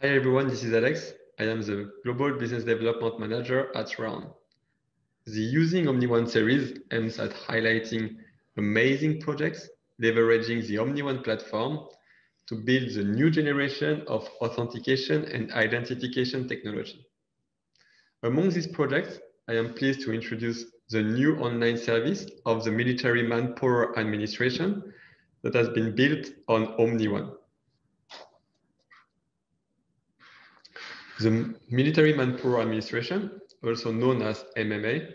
Hi everyone, this is Alex. I am the Global Business Development Manager at Round. The Using OmniOne series aims at highlighting amazing projects leveraging the OmniOne platform to build the new generation of authentication and identification technology. Among these projects, I am pleased to introduce the new online service of the Military Manpower Administration that has been built on OmniOne. The Military Manpower Administration, also known as MMA,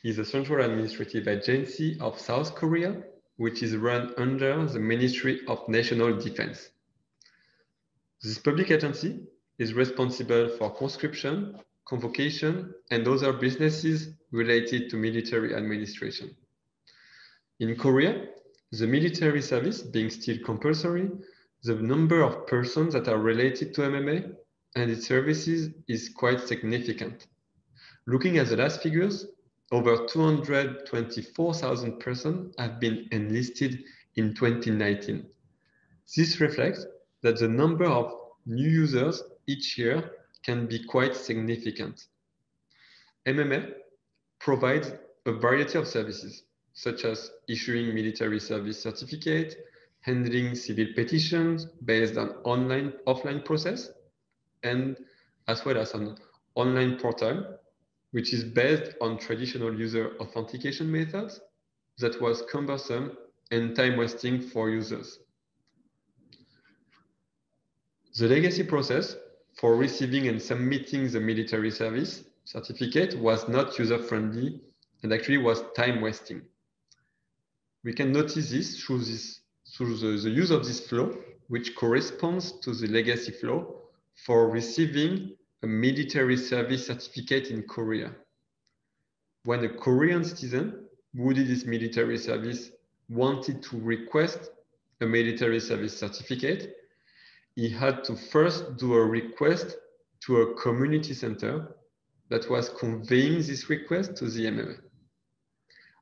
is a central administrative agency of South Korea, which is run under the Ministry of National Defense. This public agency is responsible for conscription, convocation, and other businesses related to military administration. In Korea, the military service being still compulsory, the number of persons that are related to MMA and its services is quite significant. Looking at the last figures, over 224,000 persons have been enlisted in 2019. This reflects that the number of new users each year can be quite significant. MMA provides a variety of services, such as issuing military service certificate, handling civil petitions based on offline process, and as well as an online portal, which is based on traditional user authentication methods that was cumbersome and time-wasting for users. The legacy process for receiving and submitting the military service certificate was not user-friendly and actually was time-wasting. We can notice this through the use of this flow, which corresponds to the legacy flow for receiving a military service certificate in Korea. When a Korean citizen who did his military service wanted to request a military service certificate, he had to first do a request to a community center that was conveying this request to the MMA.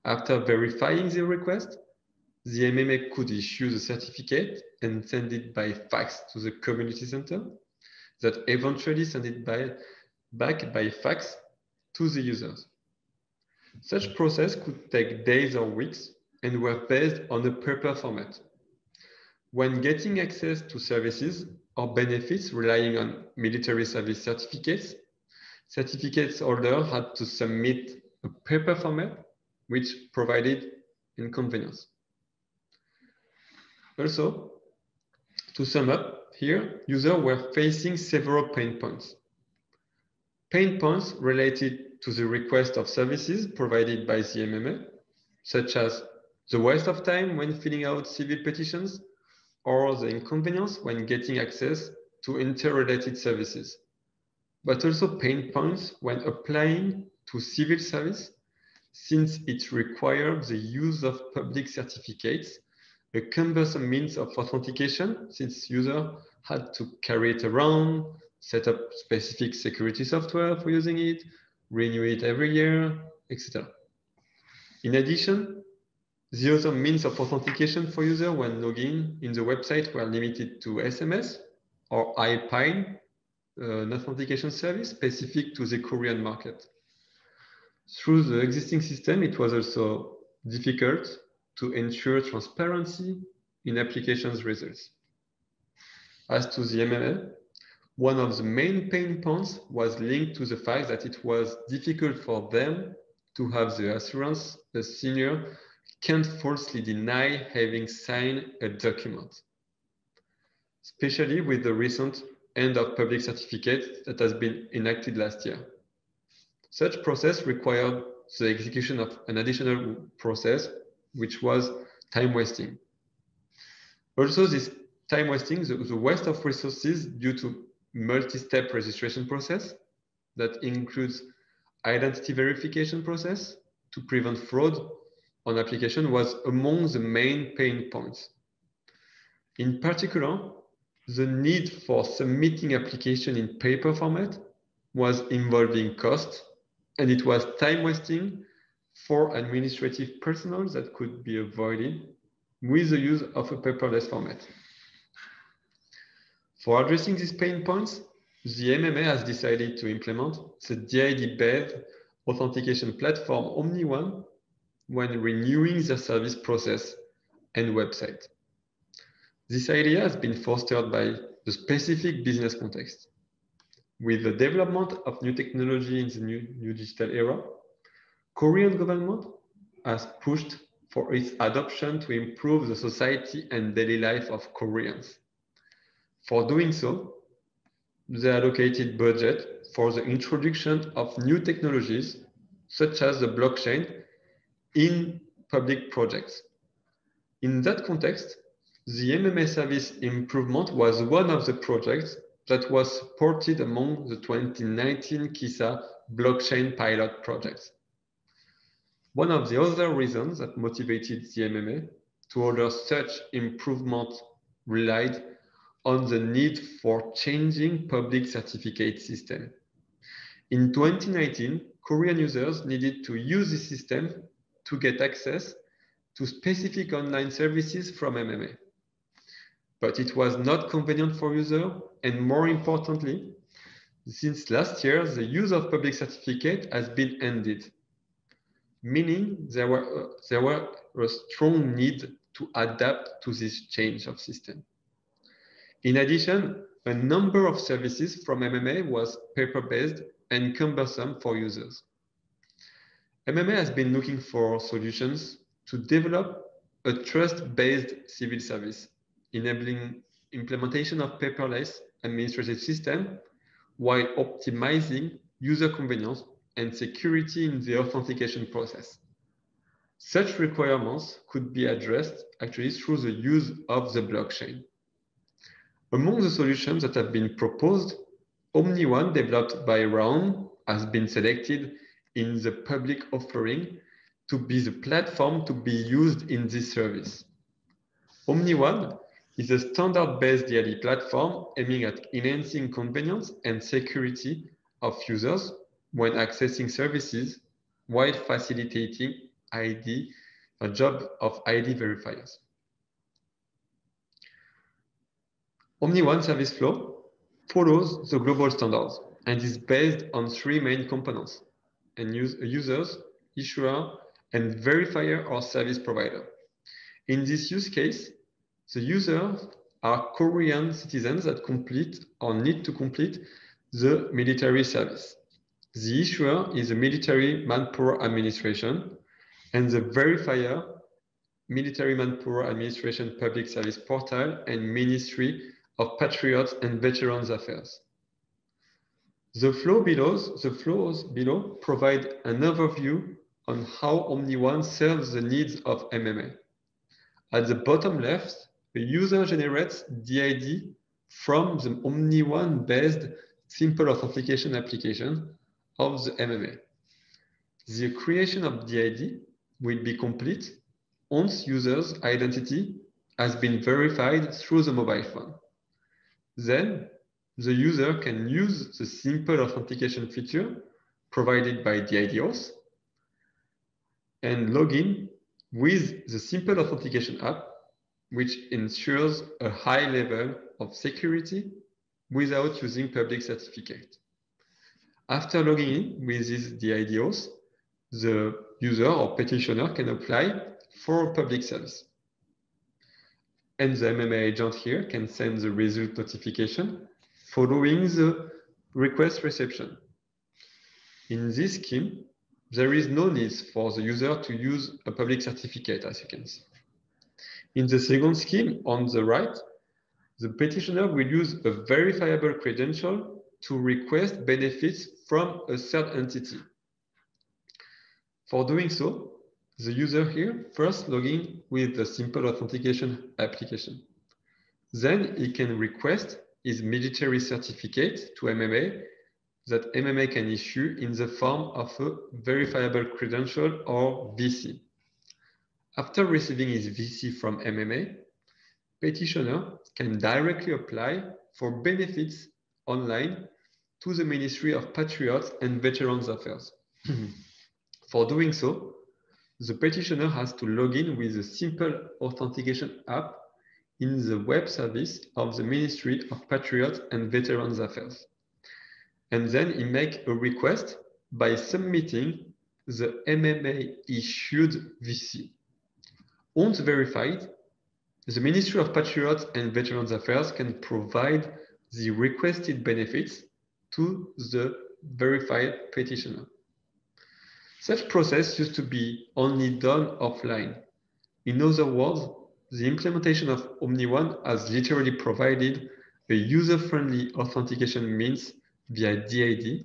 After verifying the request, the MMA could issue the certificate and send it by fax to the community center that eventually sent it back by fax to the users. Such process could take days or weeks and were based on a paper format. When getting access to services or benefits relying on military service certificates, certificates holder had to submit a paper format, which provided inconvenience. Also, to sum up here, users were facing several pain points. Pain points related to the request of services provided by the MMA, such as the waste of time when filling out civil petitions, or the inconvenience when getting access to interrelated services, but also pain points when applying to civil service, since it required the use of public certificates, a cumbersome means of authentication, since users had to carry it around, set up specific security software for using it, renew it every year, etc. In addition, the other means of authentication for users when logging in the website were limited to SMS or iPine, an authentication service specific to the Korean market. Through the existing system, it was also difficult to ensure transparency in applications results. As to the MMA, one of the main pain points was linked to the fact that it was difficult for them to have the assurance the senior can't falsely deny having signed a document, especially with the recent end of public certificate that has been enacted last year. Such process required the execution of an additional process, which was time wasting. Also, this time wasting, the waste of resources due to multi-step registration process that includes identity verification process to prevent fraud on application was among the main pain points. In particular, the need for submitting application in paper format was involving cost, and it was time wasting for administrative personnel that could be avoided with the use of a paperless format. For addressing these pain points, the MMA has decided to implement the DID-based authentication platform OmniOne when renewing their service process and website. This idea has been fostered by the specific business context. With the development of new technology in the new digital era, Korean government has pushed for its adoption to improve the society and daily life of Koreans. For doing so, they allocated budget for the introduction of new technologies, such as the blockchain, in public projects. In that context, the MMA service improvement was one of the projects that was supported among the 2019 KISA blockchain pilot projects. One of the other reasons that motivated the MMA to order such improvement relied on the need for changing public certificate system. In 2019, Korean users needed to use the system to get access to specific online services from MMA. But it was not convenient for users, and more importantly, since last year, the use of public certificate has been ended, meaning there were a strong need to adapt to this change of system. In addition, a number of services from MMA was paper-based and cumbersome for users. MMA has been looking for solutions to develop a trust-based civil service, enabling implementation of paperless administrative system while optimizing user convenience and security in the authentication process. Such requirements could be addressed actually through the use of the blockchain. Among the solutions that have been proposed, OmniOne, developed by Raon, has been selected in the public offering to be the platform to be used in this service. OmniOne is a standard-based DID platform aiming at enhancing convenience and security of users when accessing services while facilitating a job of ID verifiers. OmniOne service flow follows the global standards and is based on three main components: users, issuer, and verifier or service provider. In this use case, the users are Korean citizens that complete or need to complete the military service. The issuer is the Military Manpower Administration, and the verifier, Military Manpower Administration Public Service Portal and Ministry of Patriots and Veterans Affairs. The flows below provide an overview on how OmniOne serves the needs of MMA. At the bottom left, the user generates DID from the OmniOne-based simple authentication application of the MMA. The creation of DID will be complete once user's identity has been verified through the mobile phone. Then, the user can use the simple authentication feature provided by DIDOS and log in with the simple authentication app, which ensures a high level of security without using public certificate. After logging in with this DIDOS, the user or petitioner can apply for a public service. And the MMA agent here can send the result notification following the request reception. In this scheme, there is no need for the user to use a public certificate, as you can see. In the second scheme on the right, the petitioner will use a verifiable credential to request benefits from a third entity. For doing so, the user here first log in with the simple authentication application. Then he can request his military certificate to MMA that MMA can issue in the form of a verifiable credential or VC. After receiving his VC from MMA, petitioner can directly apply for benefits online to the Ministry of Patriots and Veterans Affairs. For doing so, the petitioner has to log in with a simple authentication app in the web service of the Ministry of Patriots and Veterans Affairs. and then he makes a request by submitting the MMA-issued VC. Once verified, the Ministry of Patriots and Veterans Affairs can provide the requested benefits to the verified petitioner. Such process used to be only done offline. In other words, the implementation of OmniOne has literally provided a user-friendly authentication means via DID,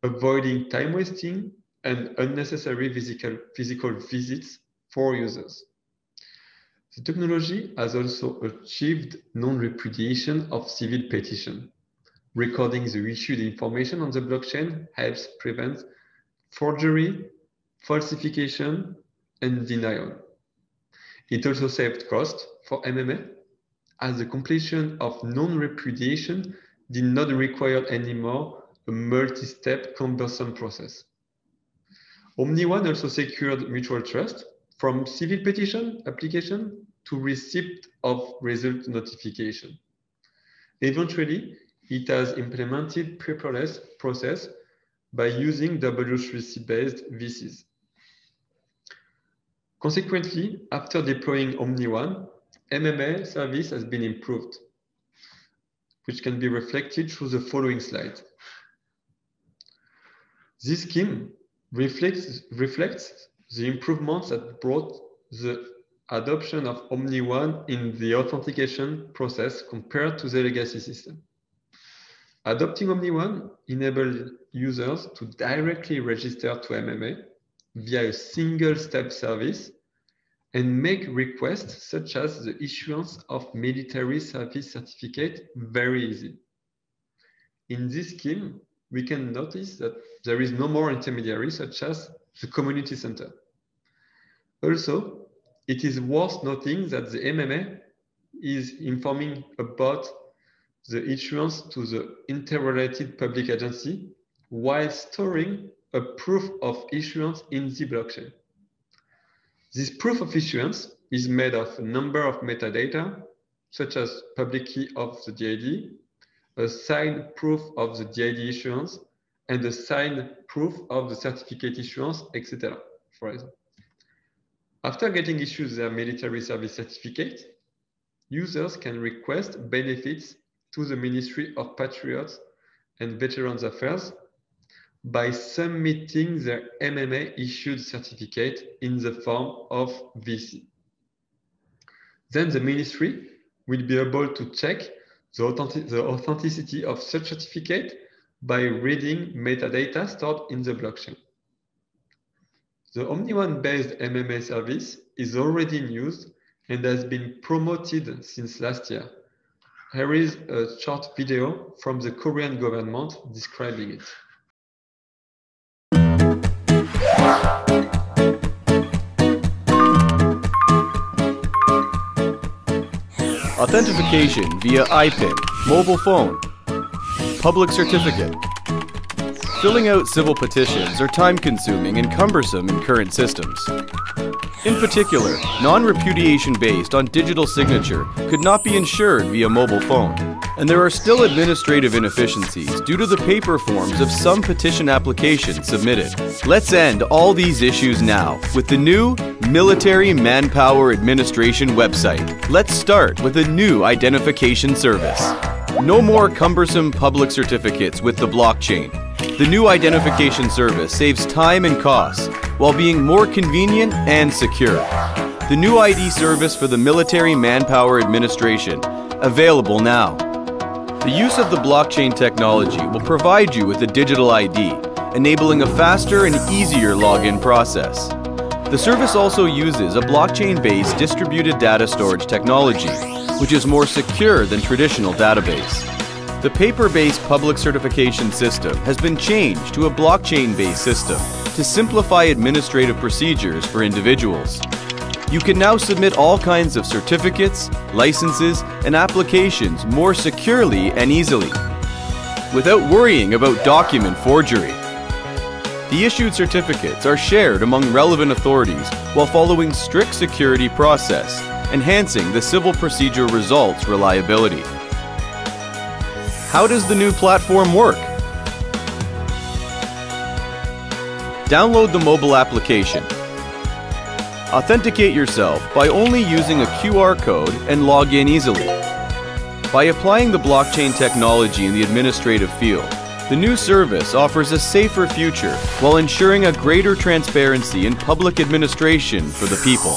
avoiding time wasting and unnecessary physical visits for users. The technology has also achieved non-repudiation of civil petition. Recording the issued information on the blockchain helps prevent forgery, falsification, and denial. It also saved cost for MMA, as the completion of non-repudiation did not require anymore a multi-step cumbersome process. OmniOne also secured mutual trust from civil petition application to receipt of result notification. Eventually, it has implemented paperless process by using W3C-based VCs. Consequently, after deploying OmniOne, MMA service has been improved, which can be reflected through the following slide. This scheme reflects the improvements that brought the adoption of OmniOne in the authentication process compared to the legacy system. Adopting OmniOne enabled users to directly register to MMA via a single-step service and make requests such as the issuance of military service certificate very easy. In this scheme, we can notice that there is no more intermediary such as the community center. Also, it is worth noting that the MMA is informing about the issuance to the interrelated public agency while storing a proof of issuance in the blockchain. This proof of issuance is made of a number of metadata, such as public key of the DID, a signed proof of the DID issuance, and a signed proof of the certificate issuance, etc. For example. After getting issued their military service certificate, users can request benefits to the Ministry of Patriots and Veterans Affairs by submitting their MMA issued certificate in the form of VC. Then the ministry will be able to check the authenticity of such certificate by reading metadata stored in the blockchain. The OmniOne-based MMA service is already in use and has been promoted since last year. Here is a short video from the Korean government describing it. Authentication via IPIN, mobile phone, public certificate. Filling out civil petitions are time-consuming and cumbersome in current systems. In particular, non-repudiation based on digital signature could not be ensured via mobile phone, and there are still administrative inefficiencies due to the paper forms of some petition applications submitted. Let's end all these issues now with the new Military Manpower Administration website. Let's start with a new identification service. No more cumbersome public certificates with the blockchain. The new identification service saves time and costs while being more convenient and secure. The new ID service for the Military Manpower Administration, available now. The use of the blockchain technology will provide you with a digital ID, enabling a faster and easier login process. The service also uses a blockchain-based distributed data storage technology, which is more secure than traditional database. The paper-based public certification system has been changed to a blockchain-based system to simplify administrative procedures for individuals. You can now submit all kinds of certificates, licenses, and applications more securely and easily, without worrying about document forgery. The issued certificates are shared among relevant authorities while following strict security process, enhancing the civil procedure results reliability. How does the new platform work? Download the mobile application. Authenticate yourself by only using a QR code and log in easily. By applying the blockchain technology in the administrative field, the new service offers a safer future while ensuring a greater transparency in public administration for the people.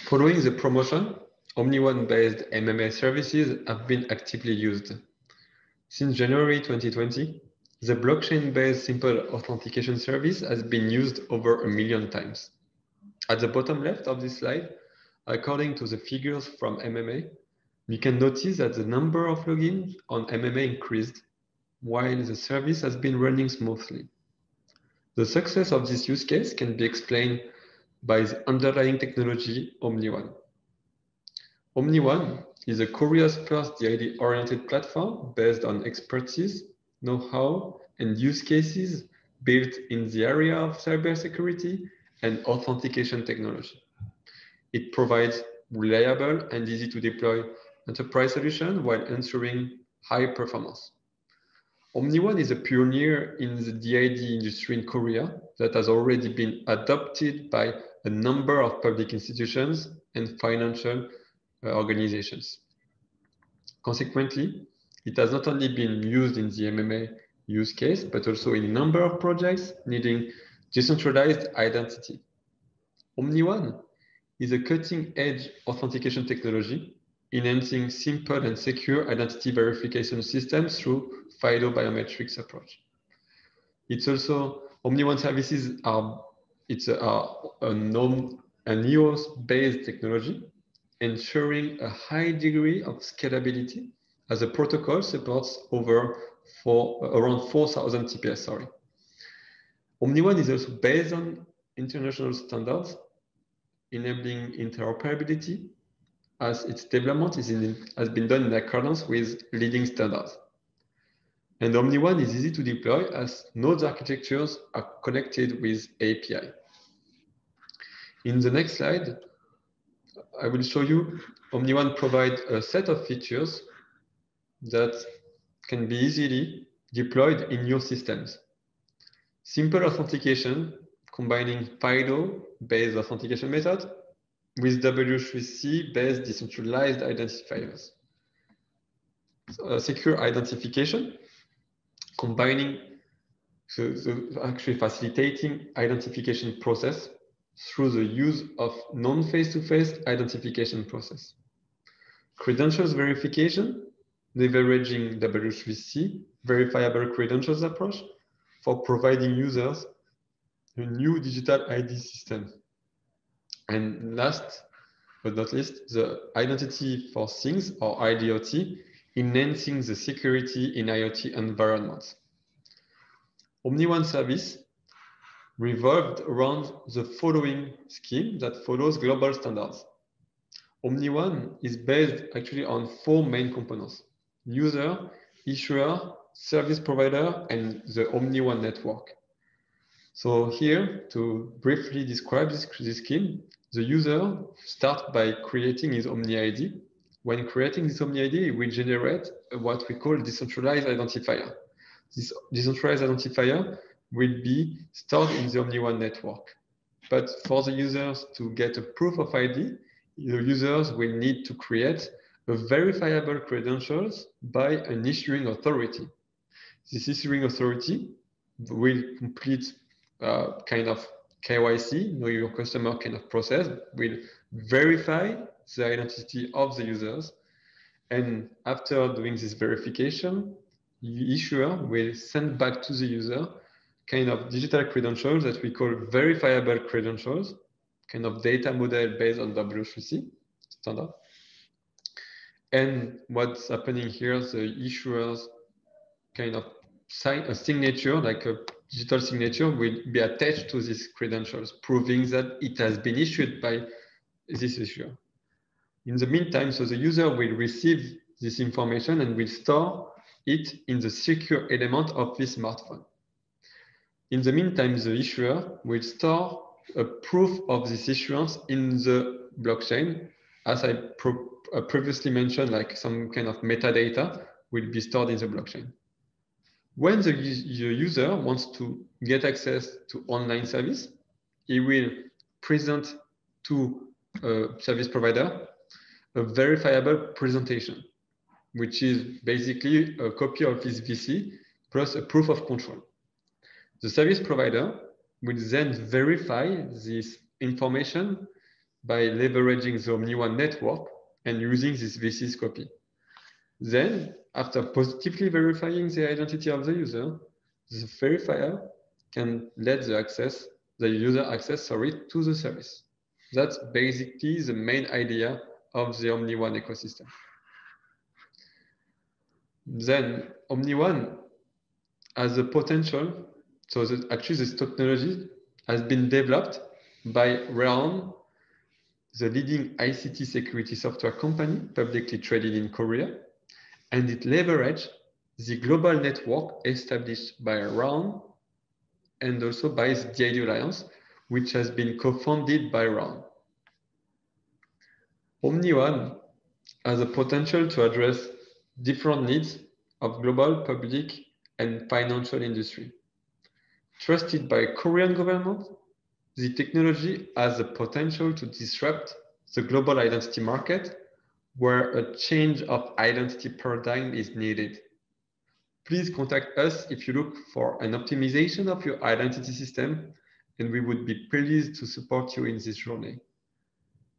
Following the promotion, OmniOne-based MMA services have been actively used. Since January 2020, the blockchain-based simple authentication service has been used over 1 million times. At the bottom left of this slide, according to the figures from MMA, we can notice that the number of logins on MMA increased, while the service has been running smoothly. The success of this use case can be explained by the underlying technology OmniOne. OmniOne is a Korea's first DID-oriented platform based on expertise, know-how, and use cases built in the area of cybersecurity and authentication technology. It provides reliable and easy-to-deploy enterprise solution while ensuring high performance. OmniOne is a pioneer in the DID industry in Korea that has already been adopted by a number of public institutions and financial organizations. Consequently, it has not only been used in the MMA use case, but also in a number of projects needing decentralized identity. OmniOne is a cutting-edge authentication technology, enhancing simple and secure identity verification systems through FIDO biometrics approach. It's also, OmniOne services are a NEOS-based technology, ensuring a high degree of scalability as the protocol supports around 4,000 TPS. OmniOne is also based on international standards, enabling interoperability, as its development has been done in accordance with leading standards. And OmniOne is easy to deploy as nodes architectures are connected with API. In the next slide, I will show you OmniOne provides a set of features that can be easily deployed in your systems. Simple authentication, combining FIDO-based authentication method with W3C-based decentralized identifiers. Secure identification, combining actually facilitating identification process through the use of non-face-to-face identification process. Credentials verification, leveraging W3C verifiable credentials approach for providing users a new digital ID system. And last but not least, the identity for things, or IDOT, enhancing the security in IoT environments. OmniOne service revolved around the following scheme that follows global standards. OmniOne is based actually on 4 main components: user, issuer, service provider, and the OmniOne network. So here, to briefly describe this scheme, the user starts by creating his OmniID. When creating this OmniID, it will generate what we call decentralized identifier. This decentralized identifier will be stored in the OmniOne network. But for the users to get a proof of ID, the users will need to create a verifiable credentials by an issuing authority. This issuing authority will complete kind of KYC, know your customer kind of process, will verify the identity of the users. And after doing this verification, the issuer will send back to the user kind of digital credentials that we call verifiable credentials, kind of data model based on W3C standard. And what's happening here, the issuers kind of sign a signature, like a digital signature, will be attached to these credentials, proving that it has been issued by this issuer. In the meantime, so the user will receive this information and will store it in the secure element of this smartphone. In the meantime, the issuer will store a proof of this issuance in the blockchain. As I previously mentioned, like some kind of metadata will be stored in the blockchain. When the user wants to get access to online service, he will present to a service provider a verifiable presentation, which is basically a copy of his VC plus a proof of control. The service provider will then verify this information by leveraging the OmniOne network and using this VC's copy. Then, after positively verifying the identity of the user, the verifier can let the user access to the service. That's basically the main idea of the OmniOne ecosystem. Then OmniOne has the potential, so that actually this technology has been developed by Raon, the leading ICT security software company publicly traded in Korea, and it leverages the global network established by Raon and also by the DID Alliance, which has been co-founded by Raon. OmniOne has a potential to address different needs of global, public, and financial industry. Trusted by Korean government, the technology has the potential to disrupt the global identity market, where a change of identity paradigm is needed. Please contact us if you look for an optimization of your identity system, and we would be pleased to support you in this journey.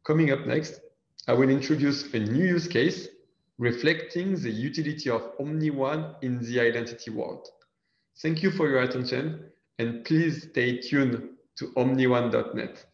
Coming up next, I will introduce a new use case reflecting the utility of OmniOne in the identity world. Thank you for your attention, and please stay tuned to omnione.net.